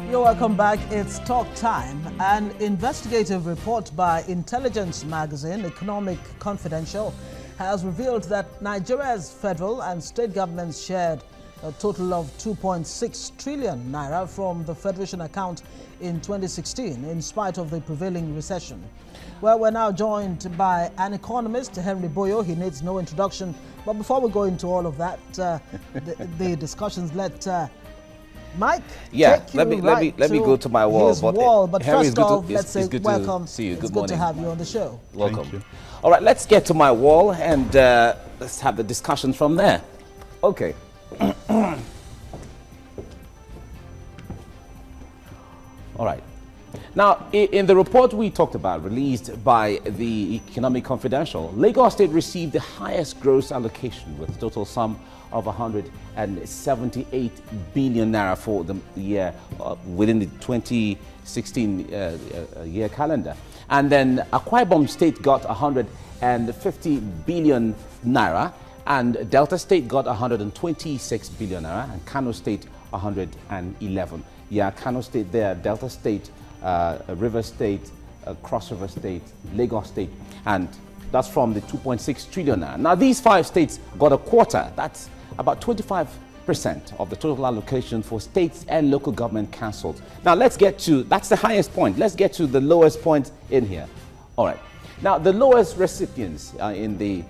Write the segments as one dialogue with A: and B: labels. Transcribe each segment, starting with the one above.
A: You're welcome back. It's talk time. An investigative report by intelligence magazine Economic Confidential has revealed that Nigeria's federal and state governments shared a total of 2.6 trillion naira from the Federation account in 2016 in spite of the prevailing recession. Well, we're now joined by an economist, Henry Boyo. He needs no introduction. But before we go into all of that, the discussions, let Mike,
B: let me go to my wall.
A: But first off, let's say welcome.
B: See you.
A: It's good to have you on the show.
B: Welcome. Thank you. All right, let's get to my wall and let's have the discussion from there. Okay. All right. Now, in the report we talked about, released by the Economic Confidential, Lagos State received the highest gross allocation with a total sum of 178 billion naira for the year within the 2016 year calendar. And then Akwa Ibom State got 150 billion naira, and Delta State got 126 billion naira, and Kano State 111. Yeah, Kano State there, Delta State, River State, Cross River State, Lagos State, and that's from the 2.6 trillion naira. Now, these 5 states got a quarter. That's about 25% of the total allocation for states and local government councils. Now, let's get to, that's the highest point. Let's get to the lowest point in here. All right. Now, the lowest recipients in the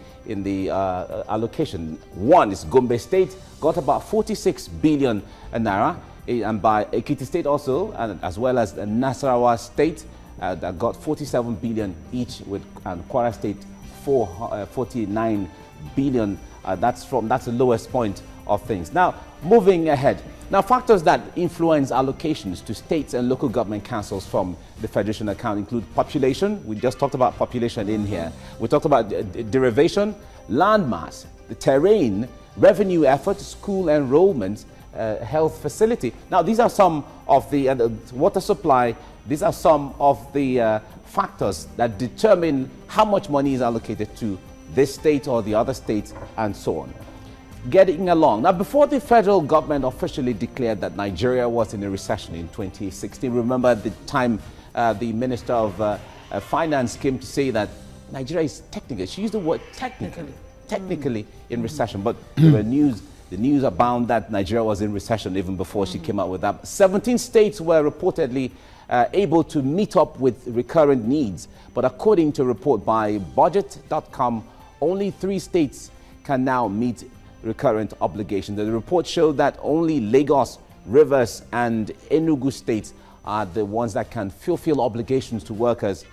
B: allocation, one is Gombe State, got about 46 billion naira, and by Ekiti State also, and as well as Nasarawa State, that got 47 billion each, with Kwara State 49 billion. That's the lowest point of things. Now, moving ahead. Now, factors that influence allocations to states and local government councils from the Federation account include population. We just talked about population in here. We talked about derivation, landmass, the terrain, revenue efforts, school enrollment, health facility. Now, these are some of the water supply. These are some of the factors that determine how much money is allocated to this state or the other states, and so on. Getting along. Now, before the federal government officially declared that Nigeria was in a recession in 2016, remember the time the Minister of Finance came to say that Nigeria is technically, she used the word technically in recession, but there were the news abound that Nigeria was in recession even before she came out with that. 17 states were reportedly able to meet up with recurrent needs, but according to a report by budget.com, only 3 states can now meet recurrent obligations. The report showed that only Lagos, Rivers, and Enugu states are the ones that can fulfill obligations to workers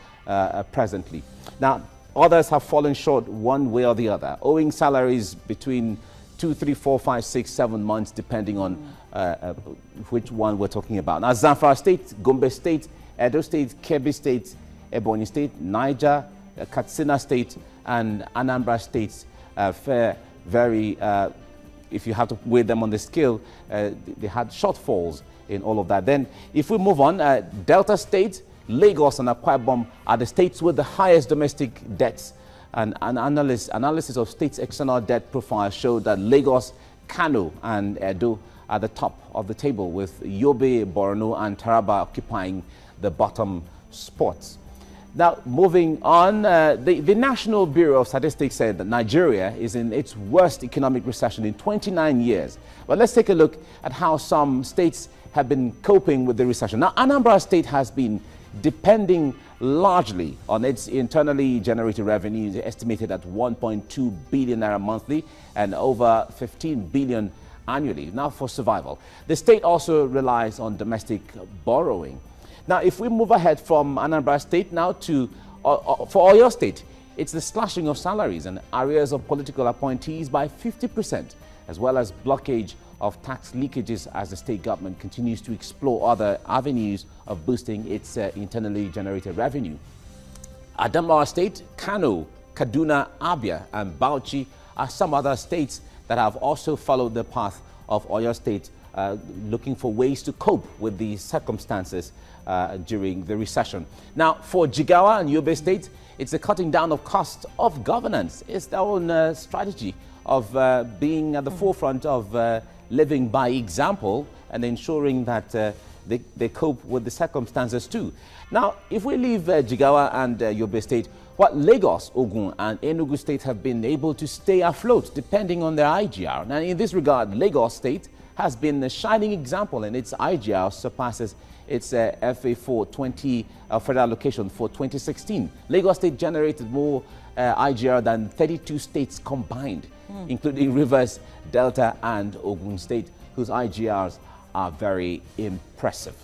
B: presently. Now, others have fallen short one way or the other, owing salaries between 2, 3, 4, 5, 6, 7 months, depending on which one we're talking about. Now, Zamfara State, Gombe State, Edo State, Kebbi State, Ebonyi State, Niger, Katsina State, and Anambra States fare very, if you have to weigh them on the scale, they had shortfalls in all of that. Then, if we move on, Delta State, Lagos, and Akwa Ibom are the states with the highest domestic debts. And an analysis of states' external debt profile showed that Lagos, Kano, and Edo are the top of the table, with Yobe, Borno, and Taraba occupying the bottom spots. Now, moving on, the National Bureau of Statistics said that Nigeria is in its worst economic recession in 29 years. But let's take a look at how some states have been coping with the recession. Now, Anambra State has been depending largely on its internally generated revenues, estimated at 1.2 billion naira monthly and over 15 billion annually, now for survival. The state also relies on domestic borrowing. Now, if we move ahead from Anambra State now to, for Oyo State, it's the slashing of salaries and arrears of political appointees by 50%, as well as blockage of tax leakages as the state government continues to explore other avenues of boosting its internally generated revenue. Adamawa State, Kano, Kaduna, Abia, and Bauchi are some other states that have also followed the path of Oyo State, looking for ways to cope with the circumstances during the recession. Now, for Jigawa and Yobe State, it's the cutting down of costs of governance. It's their own strategy of being at the forefront of living by example and ensuring that they cope with the circumstances too. Now, if we leave Jigawa and Yobe State, what Lagos, Ogun and Enugu State have been able to stay afloat depending on their IGR. Now, in this regard, Lagos State has been a shining example, and its IGR surpasses its FAAC federal allocation for 2016. Lagos State generated more IGR than 32 states combined, including Rivers, Delta and Ogun State, whose IGRs are very impressive.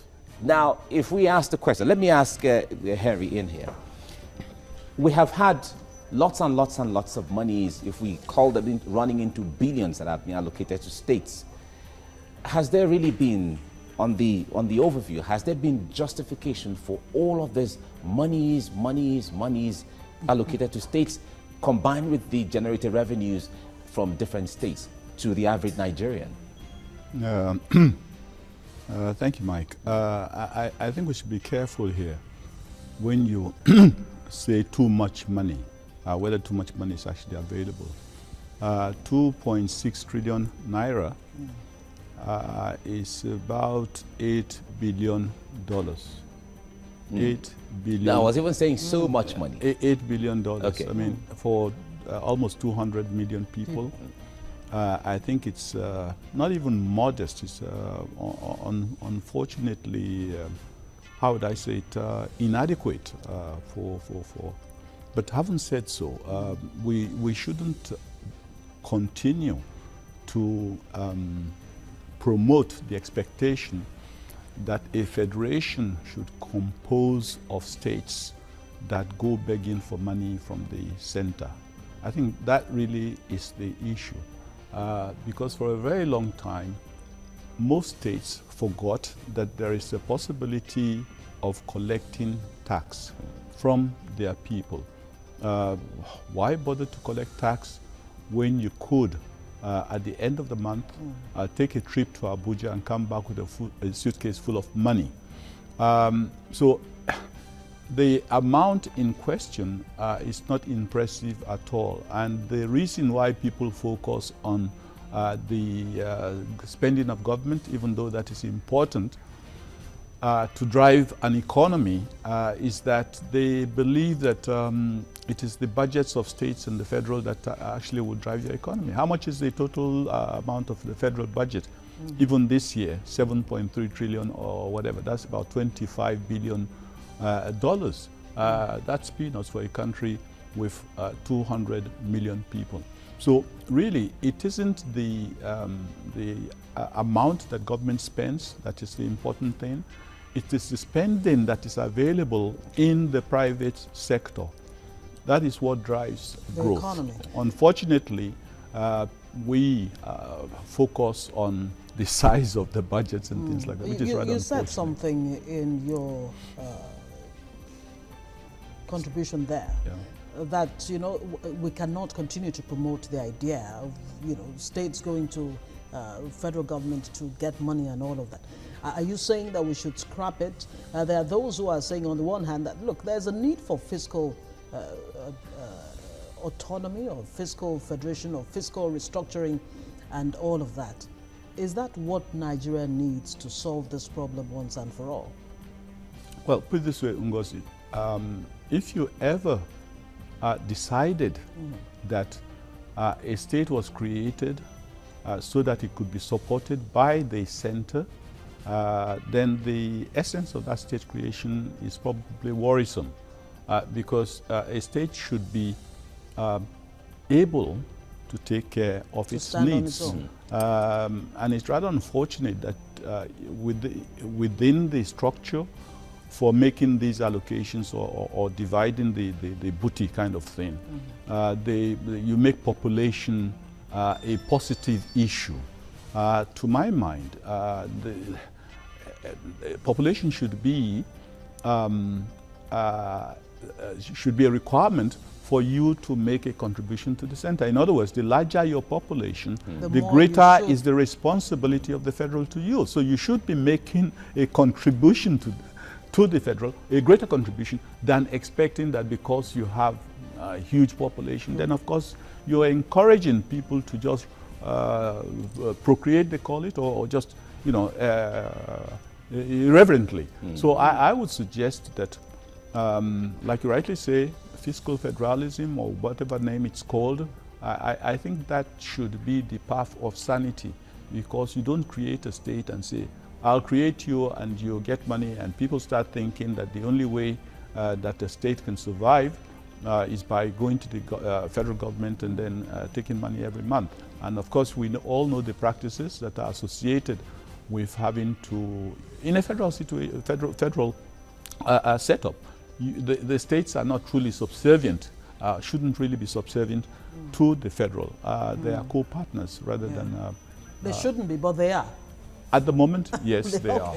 B: Now, if we ask the question, let me ask Harry in here. We have had lots and lots and lots of monies, if we call them running into billions that have been allocated to states. Has there really been, on the overview, has there been justification for all of this monies allocated to states combined with the generated revenues from different states to the average Nigerian?
C: Thank you, Mike. I think we should be careful here when you say too much money, whether too much money is actually available. 2.6 trillion naira is about $8 billion. $8 billion.
B: No, I was even saying so much money.
C: $8 billion.
B: Okay.
C: I mean, for almost 200 million people. I think it's not even modest. It's unfortunately, how would I say it, inadequate But having said so, we shouldn't continue to promote the expectation that a federation should compose of states that go begging for money from the center. I think that really is the issue. Because for a very long time, most states forgot that there is a possibility of collecting tax from their people. Why bother to collect tax when you could, at the end of the month, take a trip to Abuja and come back with a suitcase full of money? So the amount in question is not impressive at all. And the reason why people focus on the spending of government, even though that is important to drive an economy, is that they believe that it is the budgets of states and the federal that actually will drive your economy. How much is the total amount of the federal budget? Even this year, 7.3 trillion or whatever, that's about $25 billion. That's peanuts for a country with 200 million people. So really, it isn't the amount that government spends that is the important thing. It is the spending that is available in the private sector. That is what drives growth. Economy. Unfortunately, we focus on the size of the budgets and things like that, which is rather unfortunate. You
A: said something in your contribution there, that we cannot continue to promote the idea of states going to federal government to get money and all of that. Are you saying that we should scrap it? There are those who are saying, on the one hand, that look, there's a need for fiscal autonomy or fiscal federation or fiscal restructuring and all of that. Is that what Nigeria needs to solve this problem once and for all?
C: Well, put it this way, Ngozi. If you ever decided that a state was created so that it could be supported by the center, then the essence of that state creation is probably worrisome, because a state should be able to take care of its needs. And it's rather unfortunate that within the structure for making these allocations or dividing the booty kind of thing, you make population a positive issue. To my mind, population should be a requirement for you to make a contribution to the center. In other words, the larger your population, the greater is the responsibility of the federal to you. So you should be making a contribution to the federal, a greater contribution than expecting that because you have a huge population, then of course you're encouraging people to just procreate, they call it, or just irreverently. So I would suggest that, like you rightly say, fiscal federalism or whatever name it's called, I think that should be the path of sanity, because you don't create a state and say, I'll create you and you get money, and people start thinking that the only way that a state can survive is by going to the federal government and then taking money every month. And of course, we all know the practices that are associated with having to, in a federal setup, the states are not truly subservient, shouldn't really be subservient to the federal. They are co-partners rather than...
A: they shouldn't be, but they are.
C: At the moment, yes, they are.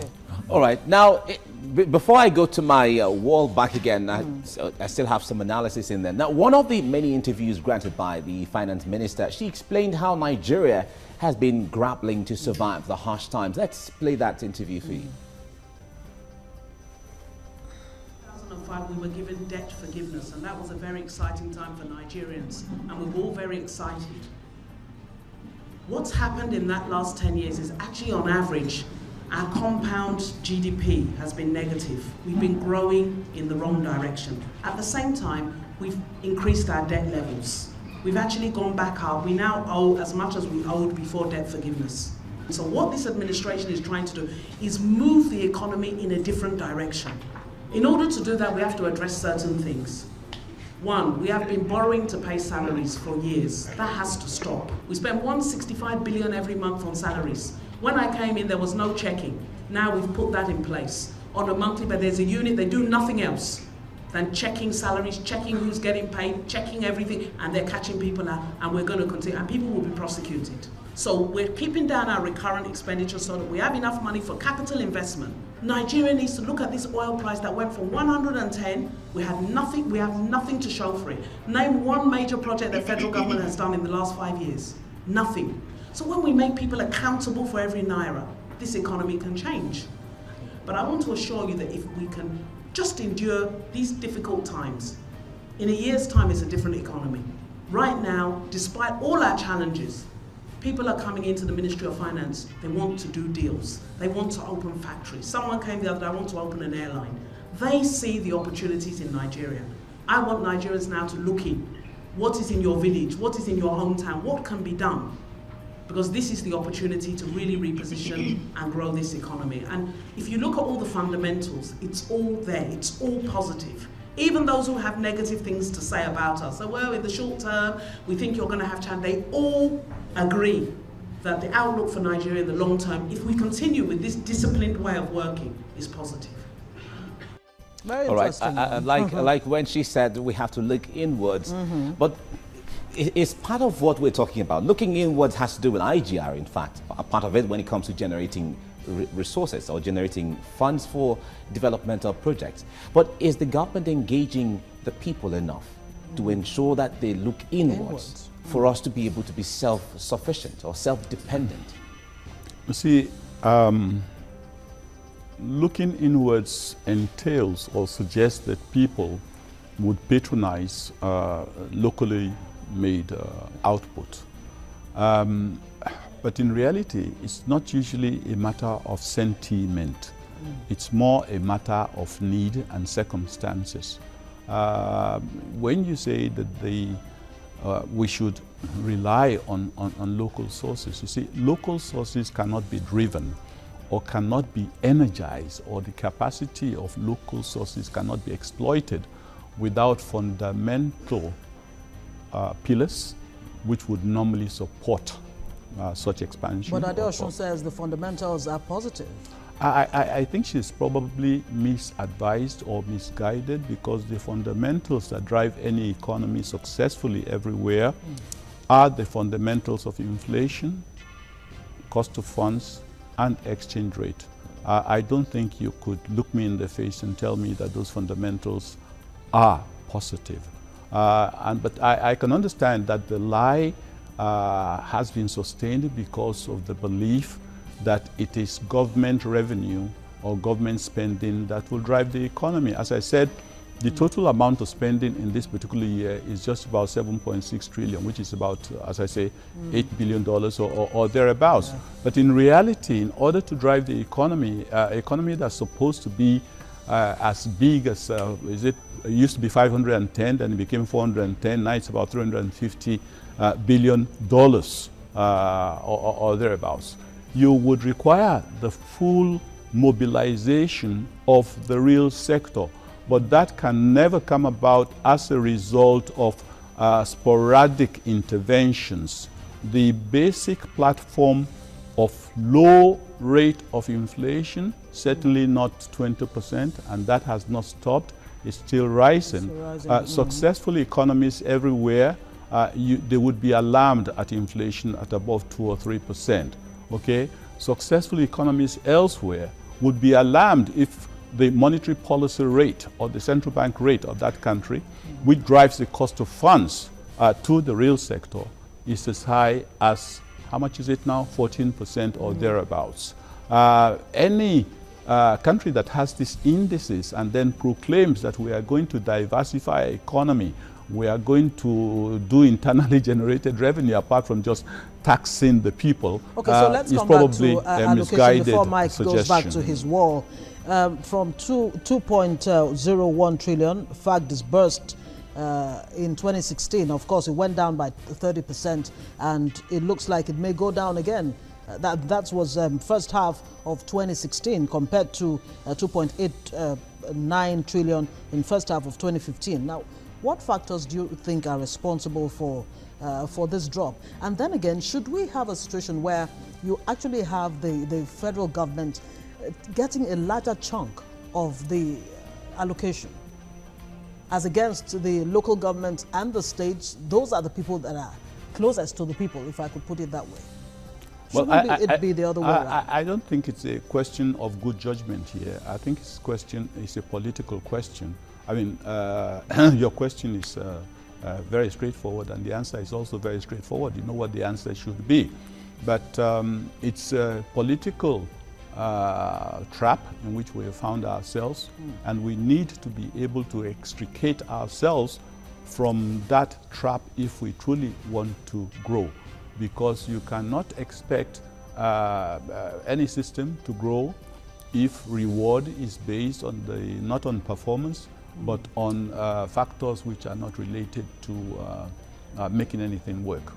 B: All right. Now, before I go to my wall back again, I still have some analysis in there. Now, one of the many interviews granted by the finance minister, she explained how Nigeria has been grappling to survive the harsh times. Let's play that interview for you.
D: 2005, we were given debt forgiveness, and that was a very exciting time for Nigerians, and we were all very excited. What's happened in that last 10 years is actually, on average, our compound GDP has been negative. We've been growing in the wrong direction. At the same time, we've increased our debt levels. We've actually gone back up. We now owe as much as we owed before debt forgiveness. So what this administration is trying to do is move the economy in a different direction. In order to do that, we have to address certain things. One, we have been borrowing to pay salaries for years. That has to stop. We spend 165 billion every month on salaries. When I came in, there was no checking. Now we've put that in place. On a monthly basis, there's a unit, they do nothing else than checking salaries, checking who's getting paid, checking everything, and they're catching people out, and we're going to continue, and people will be prosecuted. So we're keeping down our recurrent expenditure so that we have enough money for capital investment. Nigeria needs to look at this oil price that went from 110, we have nothing to show for it. Name one major project the federal government has done in the last 5 years. Nothing. So when we make people accountable for every naira, this economy can change. But I want to assure you that if we can just endure these difficult times, in a year's time it's a different economy. Right now, despite all our challenges, people are coming into the Ministry of Finance, they want to do deals. They want to open factories. Someone came the other day, I want to open an airline. They see the opportunities in Nigeria. I want Nigerians now to look in. What is in your village? What is in your hometown? What can be done? Because this is the opportunity to really reposition and grow this economy. And if you look at all the fundamentals, it's all there, it's all positive. Even those who have negative things to say about us, so well, in the short term, we think you're going to have chance, they all agree that the outlook for Nigeria in the long term, if we continue with this disciplined way of working, is positive.
A: Very
B: All right,
A: interesting.
B: like when she said we have to look inwards, but it's part of what we're talking about. Looking inwards has to do with IGR, in fact, a part of it when it comes to generating resources or generating funds for developmental projects. But is the government engaging the people enough to ensure that they look inwards for us to be able to be self-sufficient or self-dependent?
C: You see, looking inwards entails or suggests that people would patronize locally made output. But in reality, it's not usually a matter of sentiment. It's more a matter of need and circumstances. When you say that we should rely on local sources, you see, local sources cannot be driven or cannot be energized, or the capacity of local sources cannot be exploited without fundamental pillars which would normally support such expansion.
A: But Adeosun says the fundamentals are positive.
C: I think she's probably misadvised or misguided, because the fundamentals that drive any economy successfully everywhere are the fundamentals of inflation, cost of funds, and exchange rate. I don't think you could look me in the face and tell me that those fundamentals are positive. But I can understand that the lie has been sustained because of the belief that it is government revenue or government spending that will drive the economy. As I said, The total amount of spending in this particular year is just about 7.6 trillion, which is about, as I say, $8 billion or thereabouts. Yeah. But in reality, in order to drive the economy, economy that's supposed to be as big as, it used to be 510, then it became 410, now it's about $350 billion or thereabouts. You would require the full mobilization of the real sector, but that can never come about as a result of sporadic interventions. The basic platform of low rate of inflation, certainly not 20%, and that has not stopped, it's still rising. Successful economies everywhere, they would be alarmed at inflation at above 2 or 3%. Okay? Successful economies elsewhere would be alarmed if the monetary policy rate or the central bank rate of that country, which drives the cost of funds to the real sector, is as high as, how much is it now? 14% or thereabouts. Any country that has these indices and then proclaims that we are going to diversify our economy, we are going to do internally generated revenue apart from just taxing the people. Okay, so let's come back to
A: allocation before Mike goes back to his wall. From 2.01 trillion, FAAC disbursed in 2016. Of course, it went down by 30%, and it looks like it may go down again. That was first half of 2016 compared to 2.89 trillion in first half of 2015. Now, what factors do you think are responsible for this drop? And then again, should we have a situation where you actually have the federal government getting a larger chunk of the allocation as against the local government and the states? Those are the people that are closest to the people, if I could put it that way. Shouldn't it be the other way around?
C: I don't think it's a question of good judgment here. I think it's a political question. I mean, your question is very straightforward, and the answer is also very straightforward. You know what the answer should be. But it's a political trap in which we have found ourselves, and we need to be able to extricate ourselves from that trap if we truly want to grow. Because you cannot expect any system to grow if reward is based on not on performance, but on factors which are not related to making anything work.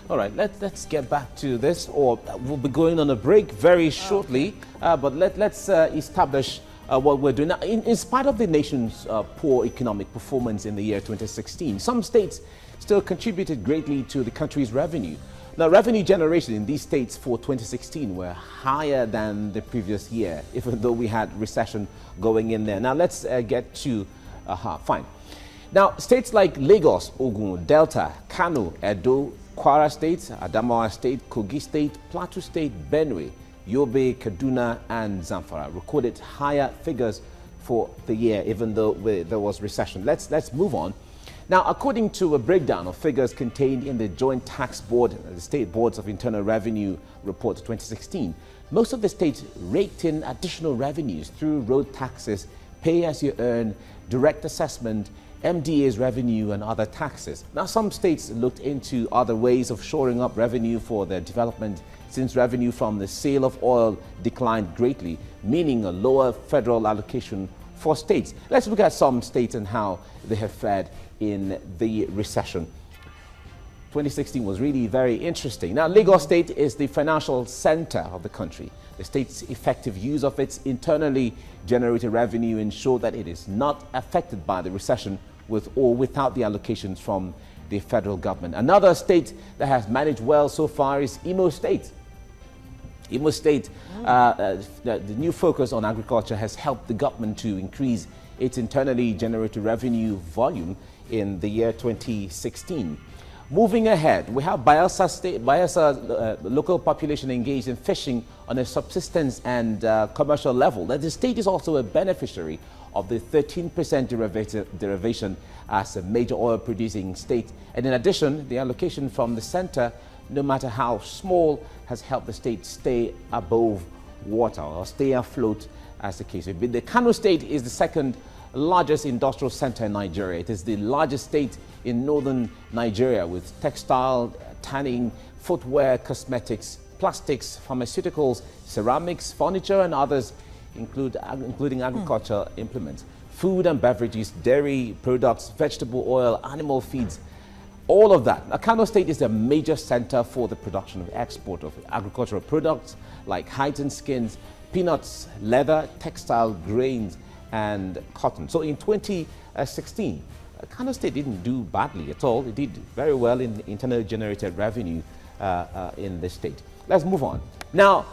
B: All right, let's get back to this, or we'll be going on a break very shortly, but let's establish what we're doing now. In spite of the nation's poor economic performance in the year 2016, some states still contributed greatly to the country's revenue. Now, revenue generation in these states for 2016 were higher than the previous year, even though we had recession going in there. Now, let's get to, fine. Now, states like Lagos, Ogun, Delta, Kano, Edo, Kwara State, Adamawa State, Kogi State, Plateau State, Benue, Yobe, Kaduna, and Zamfara recorded higher figures for the year, even though there was recession. Let's move on. Now, according to a breakdown of figures contained in the Joint Tax Board, the State Boards of Internal Revenue Report 2016, most of the states raked in additional revenues through road taxes, pay-as-you-earn, direct assessment, MDA's revenue, and other taxes. Now, some states looked into other ways of shoring up revenue for their development, since revenue from the sale of oil declined greatly, meaning a lower federal allocation for states. Let's look at some states and how they have fared in the recession. 2016 was really very interesting. Now, Lagos State is the financial center of the country. The state's effective use of its internally generated revenue ensured that it is not affected by the recession with or without the allocations from the federal government. Another state that has managed well so far is Imo State. Imo State, the new focus on agriculture has helped the government to increase its internally generated revenue volume in the year 2016. Moving ahead, we have Bayelsa State, local population engaged in fishing on a subsistence and commercial level. That the state is also a beneficiary of the 13% derivation as a major oil producing state. And in addition, the allocation from the center, no matter how small, has helped the state stay above water or stay afloat, as the case may be. The Kano State is the second largest industrial center in Nigeria. It is the largest state in northern Nigeria with textile, tanning, footwear, cosmetics, plastics, pharmaceuticals, ceramics, furniture, and others, including agricultural implements, food and beverages, dairy products, vegetable oil, animal feeds, all of that. Now, Kano State is a major center for the production of export of agricultural products like hides and skins, peanuts, leather, textile, grains, and cotton. So in 2016, Kano State didn't do badly at all. It did very well in internally generated revenue in the state. Let's move on. Now,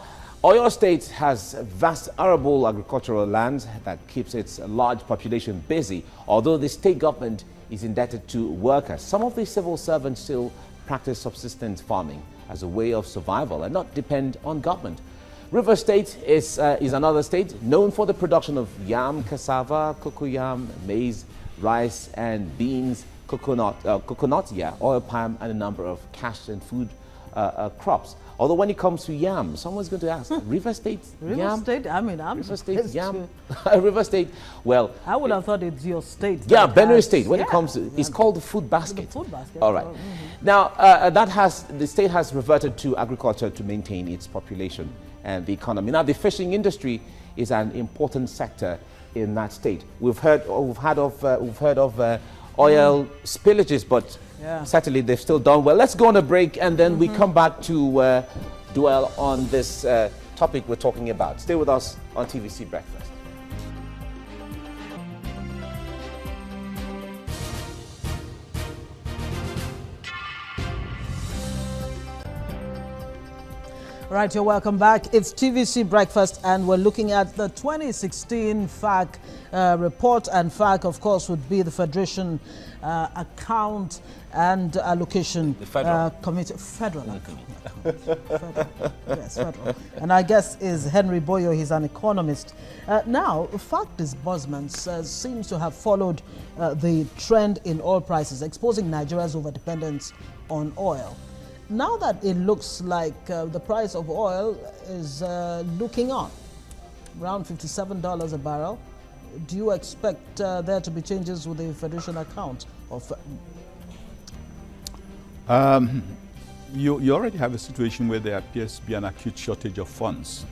B: Oyo State has vast arable agricultural land that keeps its large population busy, although the state government is indebted to workers. Some of the civil servants still practice subsistence farming as a way of survival and not depend on government. Rivers State is another state known for the production of yam, cassava, cocoyam, maize, rice, and beans, coconut, oil palm, and a number of cash and food crops. Although when it comes to yam, someone's going to ask, River State,
A: River
B: yam?
A: State? I mean, I'm
B: River State, yam? River State, well...
A: I would have thought it's your state.
B: Yeah, Benue State, when it comes to... It's called the food basket.
A: The food basket.
B: All right. Now, the state has reverted to agriculture to maintain its population and the economy. Now, the fishing industry is an important sector in that state. We've heard of oil spillages, but certainly they've still done well. Let's go on a break, and then we come back to dwell on this topic we're talking about. Stay with us on TVC Breakfast.
A: Right, you're welcome back. It's TVC Breakfast, and we're looking at the 2016 FAAC report. And FAAC, of course, would be the Federation Account and Allocation Committee. Federal account. Federal. Yes, federal. And our guest is Henry Boyo. He's an economist. Now, FAAC disbursements seems to have followed the trend in oil prices, exposing Nigeria's overdependence on oil. Now that it looks like the price of oil is looking up, around $57 a barrel, do you expect there to be changes with the Federation account?
C: You already have a situation where there appears to be an acute shortage of funds.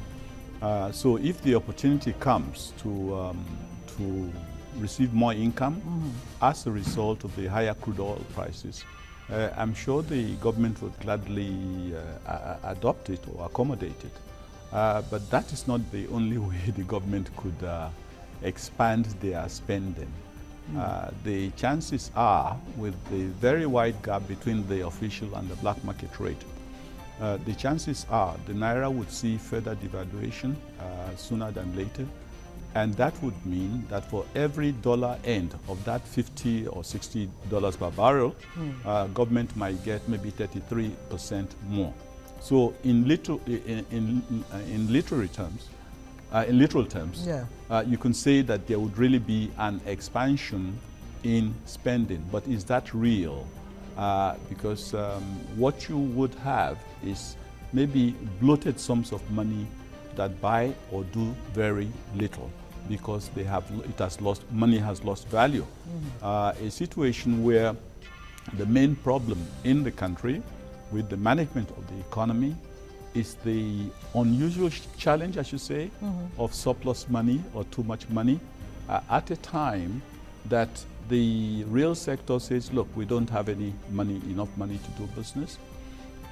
C: So if the opportunity comes to receive more income as a result of the higher crude oil prices, I'm sure the government would gladly adopt it or accommodate it. But that is not the only way the government could expand their spending. The chances are, with the very wide gap between the official and the black market rate, the chances are the Naira would see further devaluation sooner than later. And that would mean that for every dollar earned of that $50 or $60 per barrel, government might get maybe 33% more. So in literal terms, you can say that there would really be an expansion in spending. But is that real? Because what you would have is maybe bloated sums of money that buy or do very little, because money has lost value. A situation where the main problem in the country with the management of the economy is the unusual challenge, I should say, of surplus money or too much money at a time that the real sector says, look, we don't have enough money to do business.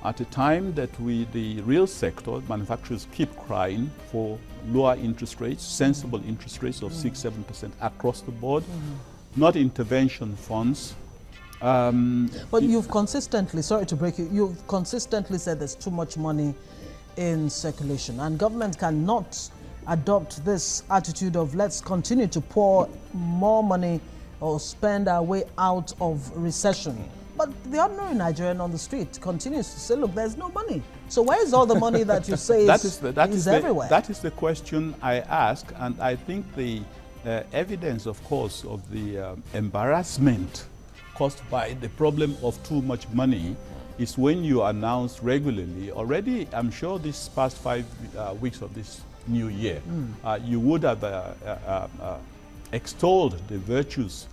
C: At a time that the real sector, manufacturers, keep crying for lower interest rates, sensible interest rates of 6–7% across the board, not intervention funds.
A: But you've consistently, sorry to break you, you've consistently said there's too much money in circulation, and government cannot adopt this attitude of let's continue to pour more money or spend our way out of recession. But the ordinary Nigerian on the street continues to say, look, there's no money. So where is all the money that you say is everywhere?
C: That is the question I ask, and I think the evidence, of course, of the embarrassment caused by the problem of too much money is when you announce regularly. Already, I'm sure this past 5 weeks of this new year, you would have extolled the virtues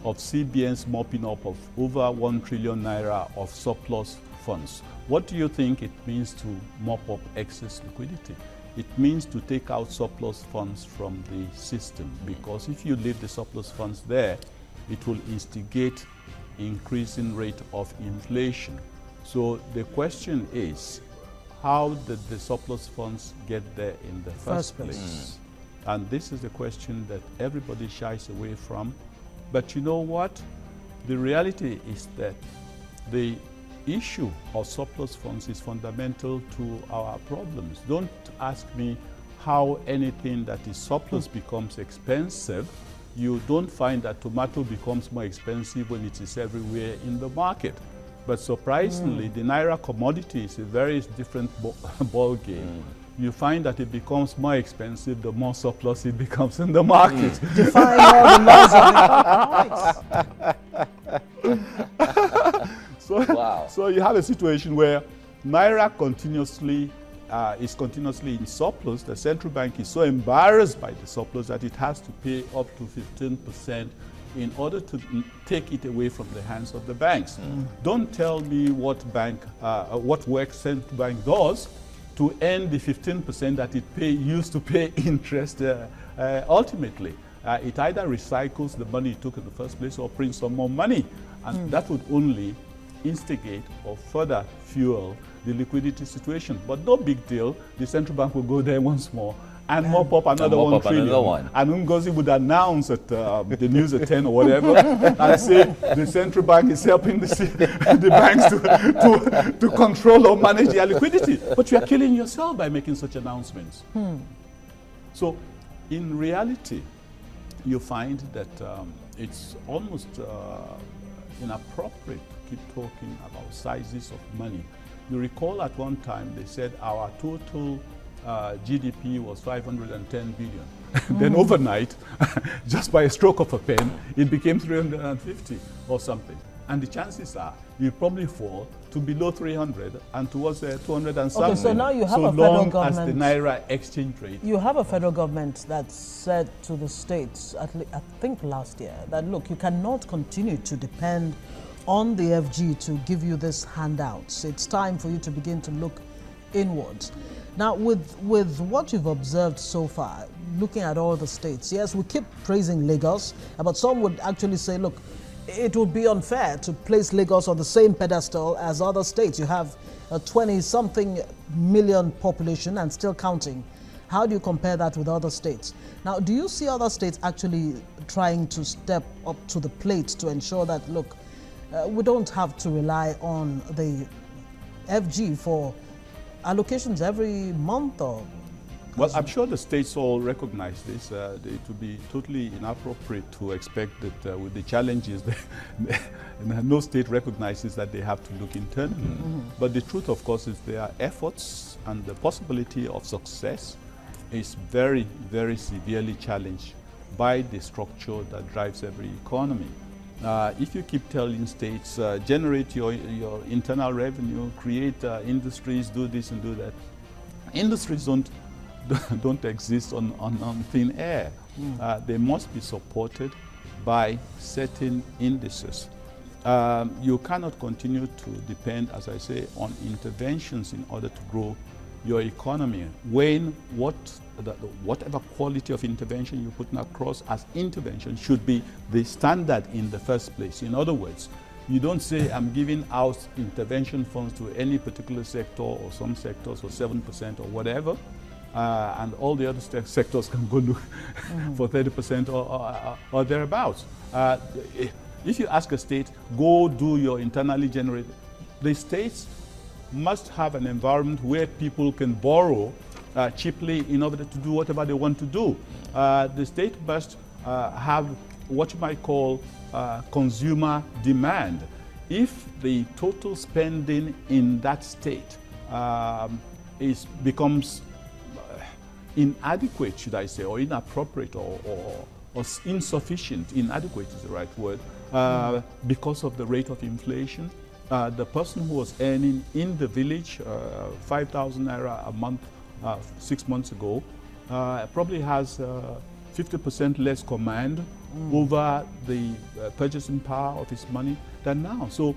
C: of CBN's mopping up of over 1 trillion naira of surplus funds. What do you think it means to mop up excess liquidity? It means to take out surplus funds from the system, because if you leave the surplus funds there, it will instigate increasing rate of inflation. So the question is, how did the surplus funds get there in the first place? And this is the question that everybody shies away from. But you know what? The reality is that the issue of surplus funds is fundamental to our problems. Don't ask me how anything that is surplus becomes expensive. You don't find that tomato becomes more expensive when it is everywhere in the market. But surprisingly, the naira commodity is a very different ball game. You find that it becomes more expensive the more surplus it becomes in the market.
A: Define all the laws of economics.
C: So you have a situation where naira is continuously in surplus. The central bank is so embarrassed by the surplus that it has to pay up to 15% in order to take it away from the hands of the banks. Don't tell me what work central bank does to earn the 15% that it used to pay interest ultimately. It either recycles the money it took in the first place or prints some more money. And that would only instigate or further fuel the liquidity situation. But no big deal. The central bank will go there once more and mop up another 1 trillion. And Ngozi would announce at the news at 10 or whatever and say the central bank is helping the banks to control or manage their liquidity. But you are killing yourself by making such announcements. So in reality, you find that it's almost inappropriate to keep talking about sizes of money. You recall at one time they said our total GDP was 510 billion. Then overnight, just by a stroke of a pen, it became 350 or something. And the chances are you probably fall to below 300 and towards 200 and something.
A: Okay, so now you have a federal government.
C: So long as the naira exchange rate.
A: You have a federal government that said to the states, I think last year, that look, you cannot continue to depend on the FG to give you these handouts. It's time for you to begin to look inwards. Now, with what you've observed so far, looking at all the states, yes, we keep praising Lagos, but some would actually say, look, it would be unfair to place Lagos on the same pedestal as other states. You have a 20-something million population and still counting. How do you compare that with other states? Now, do you see other states actually trying to step up to the plate to ensure that, look, we don't have to rely on the FG for allocations every month? Or
C: well, I'm sure the states all recognize this. It would be totally inappropriate to expect that with the challenges, no state recognizes that they have to look internally. But the truth, of course, is their efforts and the possibility of success is very, very severely challenged by the structure that drives every economy. If you keep telling states, generate your internal revenue, create industries, do this and do that, industries don't exist on thin air. They must be supported by certain indices. You cannot continue to depend, as I say, on interventions in order to grow your economy when whatever quality of intervention you put across as intervention should be the standard in the first place. In other words, you don't say I'm giving out intervention funds to any particular sector or some sectors for 7% or whatever, and all the other sectors can go look for 30% or thereabouts. If you ask a state, go do your internally generated, the states must have an environment where people can borrow cheaply in order to do whatever they want to do. The state must have what you might call consumer demand. If the total spending in that state becomes inadequate, should I say, or inappropriate or insufficient, inadequate is the right word, because of the rate of inflation, the person who was earning in the village 5,000 naira a month 6 months ago probably has 50% less command over the purchasing power of its money than now. So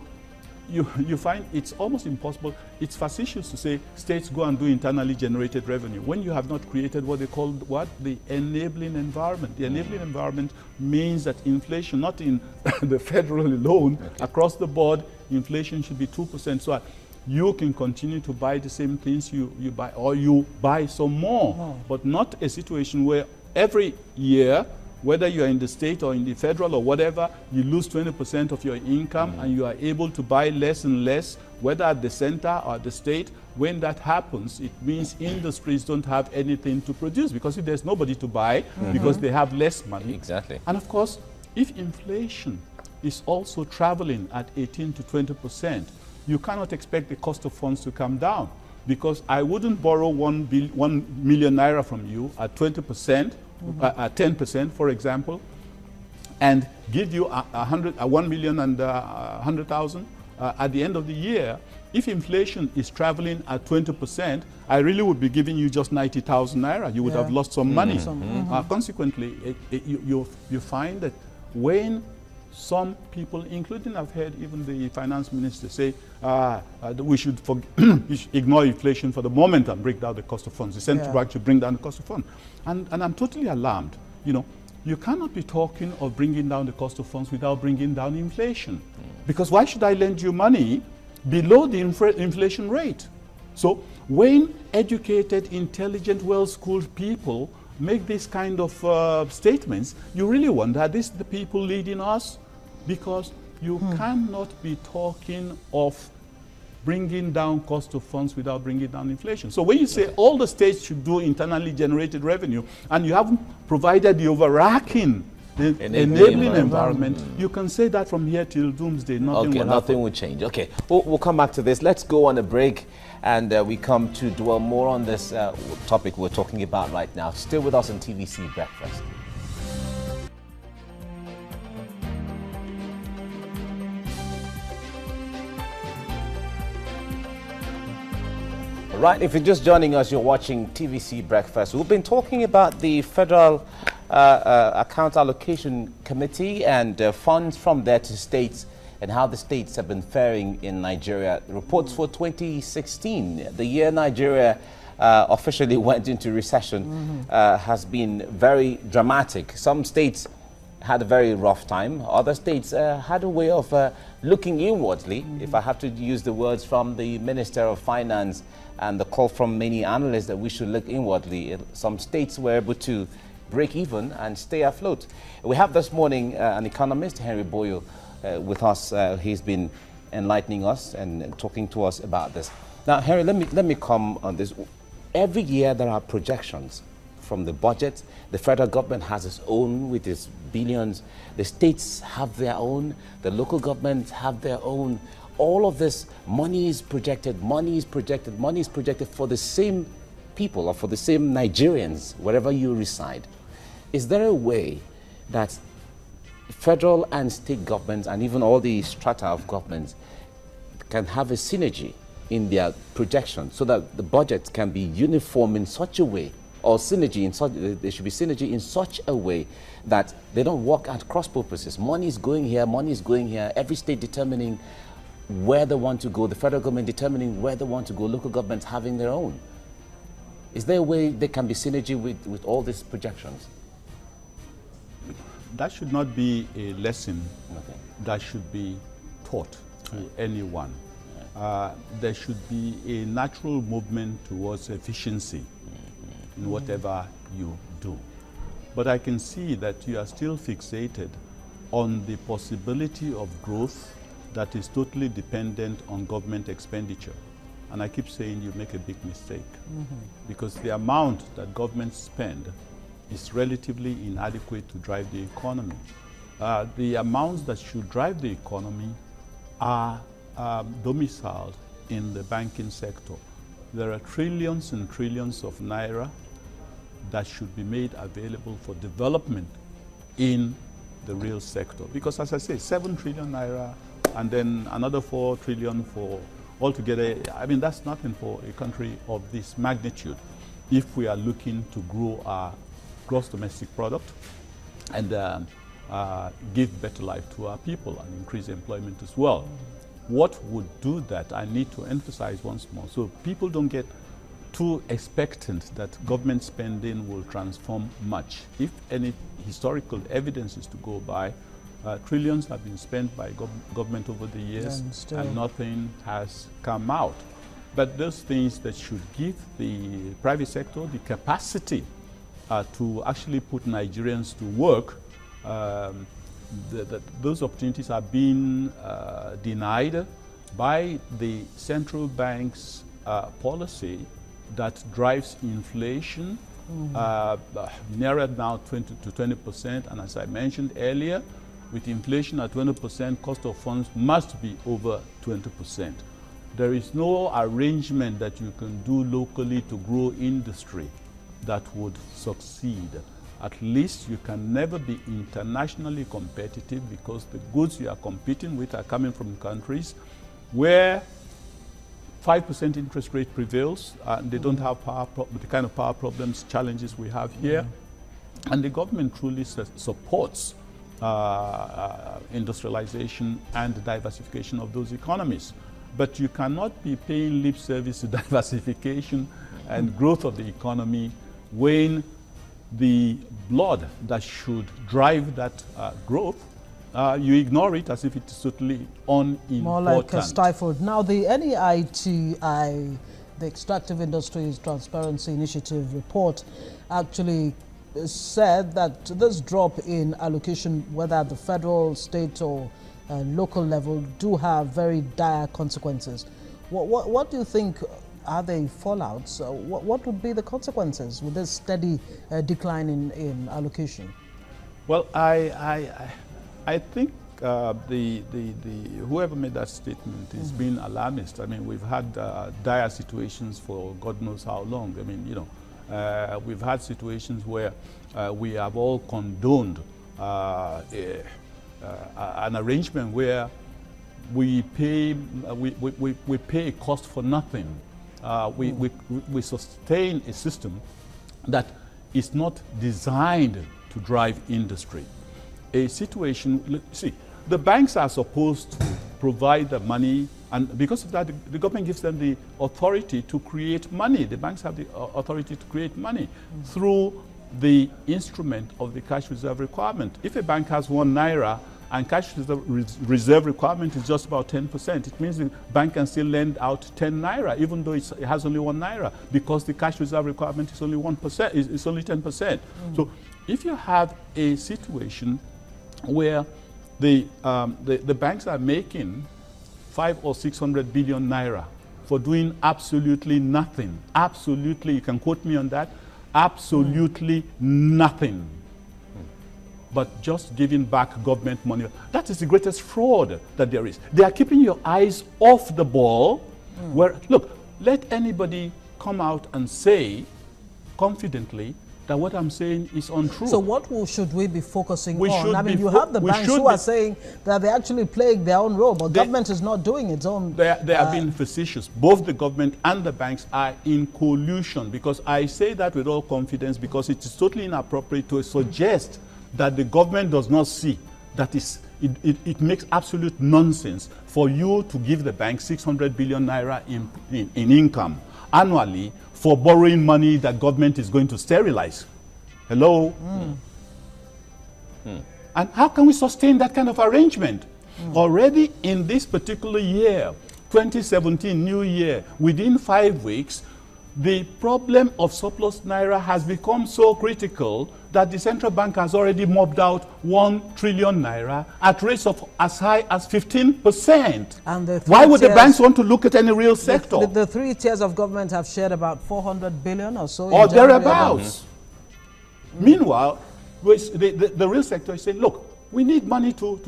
C: you find it's almost impossible. It's facetious to say states go and do internally generated revenue when you have not created what they call the enabling environment. The enabling environment means that inflation, not in the federal alone, across the board, inflation should be 2%. So you can continue to buy the same things you buy, or you buy some more, but not a situation where every year, whether you are in the state or in the federal or whatever, you lose 20% of your income and you are able to buy less and less, whether at the center or the state. When that happens, it means industries don't have anything to produce, because if there's nobody to buy, because they have less money.
B: Exactly.
C: And of course, if inflation is also traveling at 18 to 20%, you cannot expect the cost of funds to come down, because I wouldn't borrow 1 million naira from you at 20%, at 10%, for example, and give you 1,100,000 at the end of the year. If inflation is traveling at 20%, I really would be giving you just 90,000 naira. You would have lost some money. Consequently, you find that when some people, including I've heard even the finance minister say, we should ignore inflation for the moment and bring down the cost of funds. The central bank should bring down the cost of funds. And I'm totally alarmed. You know, you cannot be talking of bringing down the cost of funds without bringing down inflation. Because why should I lend you money below the inflation rate? So when educated, intelligent, well-schooled people make this kind of statements, you really wonder, are these the people leading us? Because you cannot be talking of bringing down cost of funds without bringing down inflation. So when you say all the states should do internally generated revenue, and you haven't provided the overarching enabling environment, you can say that from here till doomsday, nothing
B: will change. Okay, we'll come back to this. Let's go on a break, and we come to dwell more on this topic we're talking about right now. Stay with us on TVC Breakfast. Right, if you're just joining us, you're watching TVC Breakfast. We've been talking about the Federal Account Allocation Committee and funds from there to states, and how the states have been faring in Nigeria. Reports for 2016, the year Nigeria officially went into recession, has been very dramatic. Some states had a very rough time. Other states had a way of looking inwardly, if I have to use the words from the Minister of Finance and the call from many analysts that we should look inwardly. Some states were able to break even and stay afloat. We have this morning an economist, Henry Boyo, with us. He's been enlightening us and talking to us about this. Now, Henry, let me come on this. Every year there are projections from the budget. The federal government has its own with its billions. The states have their own. The local governments have their own. All of this money is projected, money is projected, money is projected for the same people or for the same Nigerians, wherever you reside. Is there a way that federal and state governments and even all the strata of governments can have a synergy in their projections so that the budget can be uniform in such a way, or synergy in such, there should be synergy in such a way that they don't work at cross purposes? Money is going here, money is going here, every state determining where they want to go, the federal government determining where they want to go, local governments having their own. Is there a way there can be synergy with all these projections?
C: That should not be a lesson that should be taught to anyone. There should be a natural movement towards efficiency in whatever you do. But I can see that you are still fixated on the possibility of growth that is totally dependent on government expenditure. And I keep saying you make a big mistake, because the amount that governments spend is relatively inadequate to drive the economy. The amounts that should drive the economy are domiciled in the banking sector. There are trillions and trillions of naira that should be made available for development in the real sector. Because as I say, 7 trillion naira and then another 4 trillion for altogether. I mean, that's nothing for a country of this magnitude if we are looking to grow our gross domestic product and give better life to our people and increase employment as well. What would do that, I need to emphasize once more, so people don't get too expectant that government spending will transform much. If any historical evidence is to go by, trillions have been spent by government over the years and nothing has come out. But those things that should give the private sector the capacity to actually put Nigerians to work, those opportunities are being denied by the central bank's policy that drives inflation nearer now to 20%. And as I mentioned earlier, with inflation at 20%, cost of funds must be over 20%. There is no arrangement that you can do locally to grow industry that would succeed. At least you can never be internationally competitive because the goods you are competing with are coming from countries where 5% interest rate prevails, and they don't have the kind of power problems, challenges we have here. And the government truly supports industrialization and diversification of those economies. But you cannot be paying lip service to diversification and growth of the economy when the blood that should drive that growth, you ignore it as if it is totally unimportant.
A: More like stifled. Now, the NEITI, the Extractive Industries Transparency Initiative report, actually said that this drop in allocation, whether at the federal, state, or local level, do have very dire consequences. What do you think are the fallouts? What would be the consequences with this steady decline in allocation?
C: Well, I think whoever made that statement is being alarmist. I mean, we've had dire situations for God knows how long. I mean, you know, we've had situations where we have all condoned an arrangement where we pay a cost for nothing. We sustain a system that is not designed to drive industry. A situation, see, the banks are supposed to provide the money, and because of that, the government gives them the authority to create money. The banks have the authority to create money through the instrument of the cash reserve requirement. If a bank has 1 naira and cash reserve requirement is just about 10%, it means the bank can still lend out 10 naira, even though it has only 1 naira, because the cash reserve requirement is only 1%, it's only 10%. So if you have a situation where the banks are making 500 or 600 billion naira for doing absolutely nothing, absolutely, you can quote me on that, absolutely nothing, but just giving back government money. That is the greatest fraud that there is. They are keeping your eyes off the ball. Where, look, let anybody come out and say confidently that what I'm saying is untrue.
A: So what should we be focusing on? I mean, you have the banks who are saying that they're actually playing their own role, but government is not doing its own.
C: They are being facetious. Both the government and the banks are in collusion, because I say that with all confidence because it is totally inappropriate to suggest that the government does not see that it makes absolute nonsense for you to give the bank 600 billion naira in income annually for borrowing money that government is going to sterilize. Hello? And how can we sustain that kind of arrangement? Already in this particular year, 2017, new year, within 5 weeks, the problem of surplus naira has become so critical that the central bank has already mobbed out 1 trillion naira at rates of as high as 15%. And why would the banks want to look at any real sector?
A: The 3 tiers of government have shared about 400 billion or so.
C: Or thereabouts. Meanwhile, the real sector is saying, look, We need money to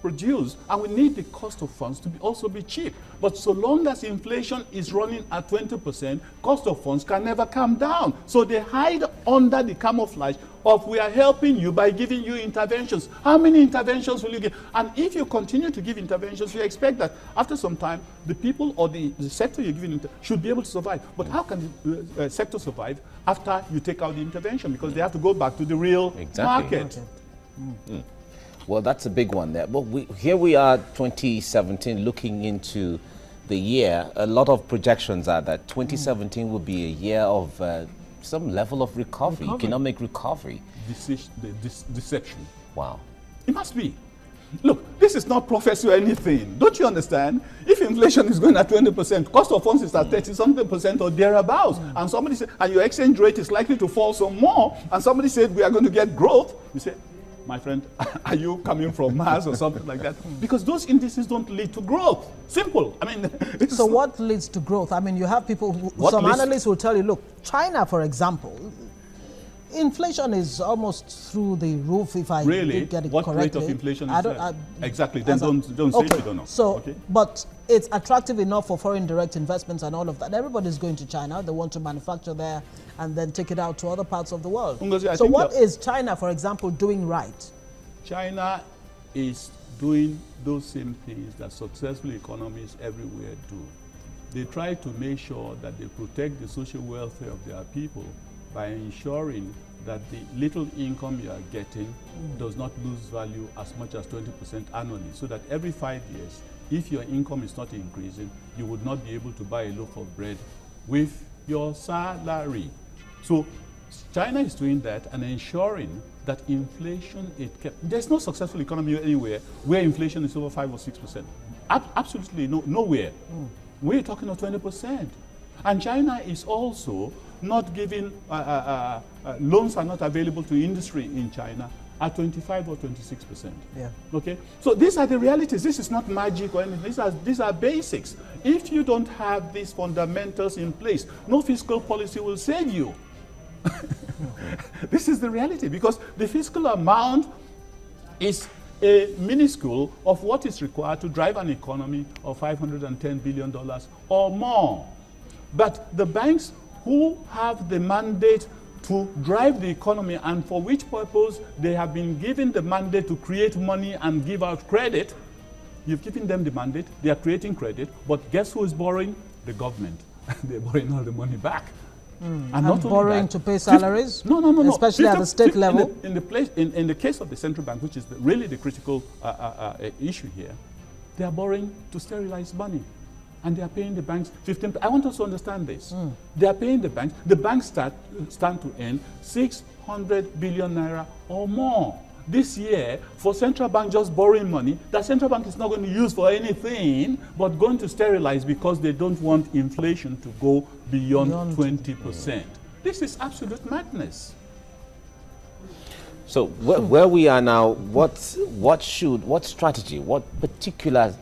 C: produce, and we need the cost of funds to also be cheap. But so long as inflation is running at 20%, cost of funds can never come down. So they hide under the camouflage of we are helping you by giving you interventions. How many interventions will you give? And if you continue to give interventions, you expect that after some time, the people or the sector you're giving should be able to survive. But how can the sector survive after you take out the intervention? Because they have to go back to the real market.
B: Well, that's a big one there. But here we are, 2017, looking into the year. A lot of projections are that 2017 will be a year of some level of recovery, economic recovery.
C: Deception.
B: Wow.
C: It must be. Look, this is not prophecy or anything. Don't you understand? If inflation is going at 20%, cost of funds is at 30-something% or thereabouts, and somebody said, and your exchange rate is likely to fall some more, and somebody said we are going to get growth, you say, my friend, are you coming from Mars or something like that? Because those indices don't lead to growth. Simple. I mean,
A: so what leads to growth? I mean, you have people who, some analysts will tell you, look, China, for example, inflation is almost through the roof, if I did get it
C: what
A: correctly.
C: Rate of inflation is that? Exactly. Then don't say you don't know.
A: So, but it's attractive enough for foreign direct investments and all of that. Everybody's going to China. They want to manufacture there and then take it out to other parts of the world. So what is China, for example, doing right?
C: China is doing those same things that successful economies everywhere do. They try to make sure that they protect the social welfare of their people by ensuring that the little income you are getting does not lose value as much as 20% annually, so that every 5 years, if your income is not increasing, you would not be able to buy a loaf of bread with your salary. So China is doing that and ensuring that inflation is kept. There's no successful economy anywhere where inflation is over 5 or 6%. Absolutely nowhere. We're talking of 20%. And China is also not giving, loans are not available to industry in China at 25 or 26%.
A: Yeah.
C: Okay? So these are the realities. This is not magic or anything. These are basics. If you don't have these fundamentals in place, no fiscal policy will save you. This is the reality, because the fiscal amount is a minuscule of what is required to drive an economy of $510 billion or more. But the banks who have the mandate to drive the economy, and for which purpose they have been given the mandate to create money and give out credit, you've given them the mandate, they are creating credit, but guess who is borrowing? The government. They're borrowing all the money back.
A: And not borrowing to pay salaries?
C: No.
A: Especially at the state level?
C: In the case of the central bank, which is really the critical issue here, they are borrowing to sterilize money. And they are paying the banks 15%. I want us to understand this. They are paying the banks stand to earn 600 billion naira or more this year for central bank just borrowing money that central bank is not going to use for anything but going to sterilize because they don't want inflation to go beyond 20%. This is absolute madness.
B: So where we are now, what strategy, what particular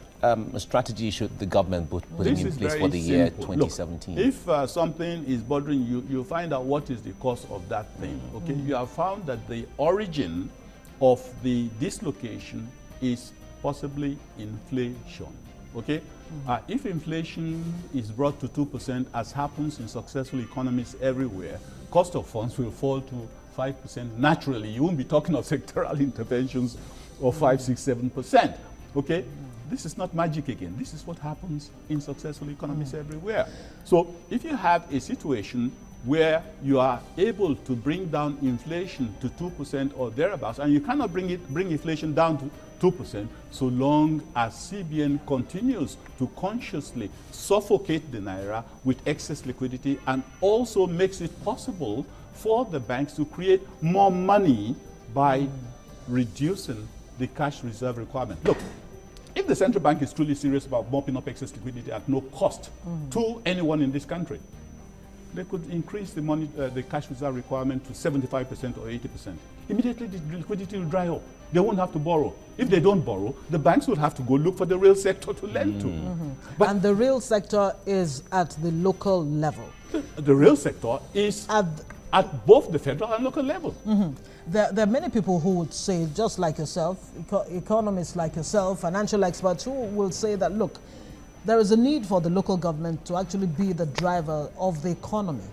B: strategy should the government put in place for the year 2017?
C: Look, if something is bothering you, you find out what is the cause of that thing. Okay, you have found that the origin of the dislocation is possibly inflation. Okay, if inflation is brought to 2%, as happens in successful economies everywhere, cost of funds will fall to 5%. Naturally, you won't be talking of sectoral interventions of 5, 6, 7%. Okay. This is not magic again. This is what happens in successful economies everywhere. So if you have a situation where you are able to bring down inflation to 2% or thereabouts, and you cannot bring inflation down to 2% so long as CBN continues to consciously suffocate the naira with excess liquidity and also makes it possible for the banks to create more money by reducing the cash reserve requirement. Look, if the central bank is truly serious about mopping up excess liquidity at no cost to anyone in this country, they could increase the cash reserve requirement to 75% or 80%. Immediately, the liquidity will dry up. They won't have to borrow. If they don't borrow, the banks will have to go look for the real sector to lend to.
A: And the real sector is at the local level.
C: The real sector is at both the federal and local level.
A: There are many people who would say, just like yourself, economists like yourself, financial experts, who will say that, look, there is a need for the local government to actually be the driver of the economy.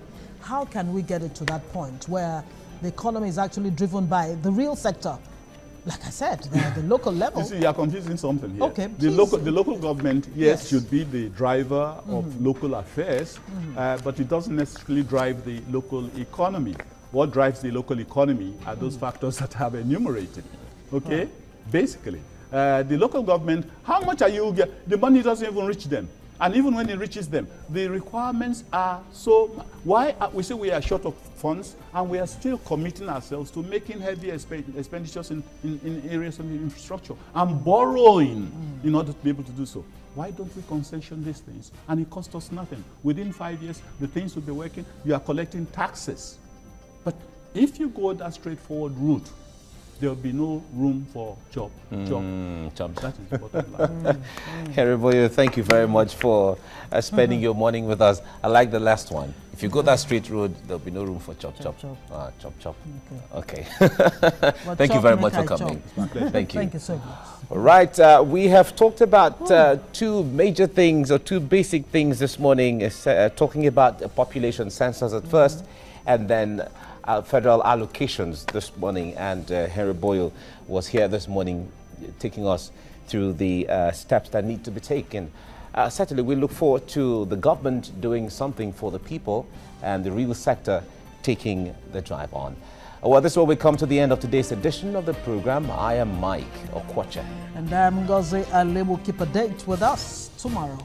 A: How can we get it to that point where the economy is actually driven by the real sector? Like I said, the local level.
C: You see, you are confusing something here.
A: Okay,
C: the local government, yes, should be the driver of local affairs, but it doesn't necessarily drive the local economy. What drives the local economy are those factors that I have enumerated. Okay, basically, the local government, how much are you getting? The money doesn't even reach them. And even when it reaches them, the requirements are so. Why we say we are short of funds, and we are still committing ourselves to making heavy expenditures in areas of infrastructure and borrowing in order to be able to do so. Why don't we concession these things? And it costs us nothing. Within 5 years, the things will be working. You are collecting taxes. But if you go that straightforward route, there will be no room for chop. That is the bottom line.
B: Henry Boyo, thank you very much for spending your morning with us. I like the last one. If you go that straight road, there will be no room for chop. Chop. Okay. Thank you very much for coming. Thank you.
A: Thank you so much.
B: All right. We have talked about two major things, or two basic things this morning, talking about the population census at first, and then federal allocations this morning. And Henry Boyo was here this morning taking us through the steps that need to be taken. Certainly, we look forward to the government doing something for the people and the real sector taking the drive on. Well, this is where we come to the end of today's edition of the program. I am Mike Okwache.
A: And I'm Ngozi Ali. Will keep a date with us tomorrow.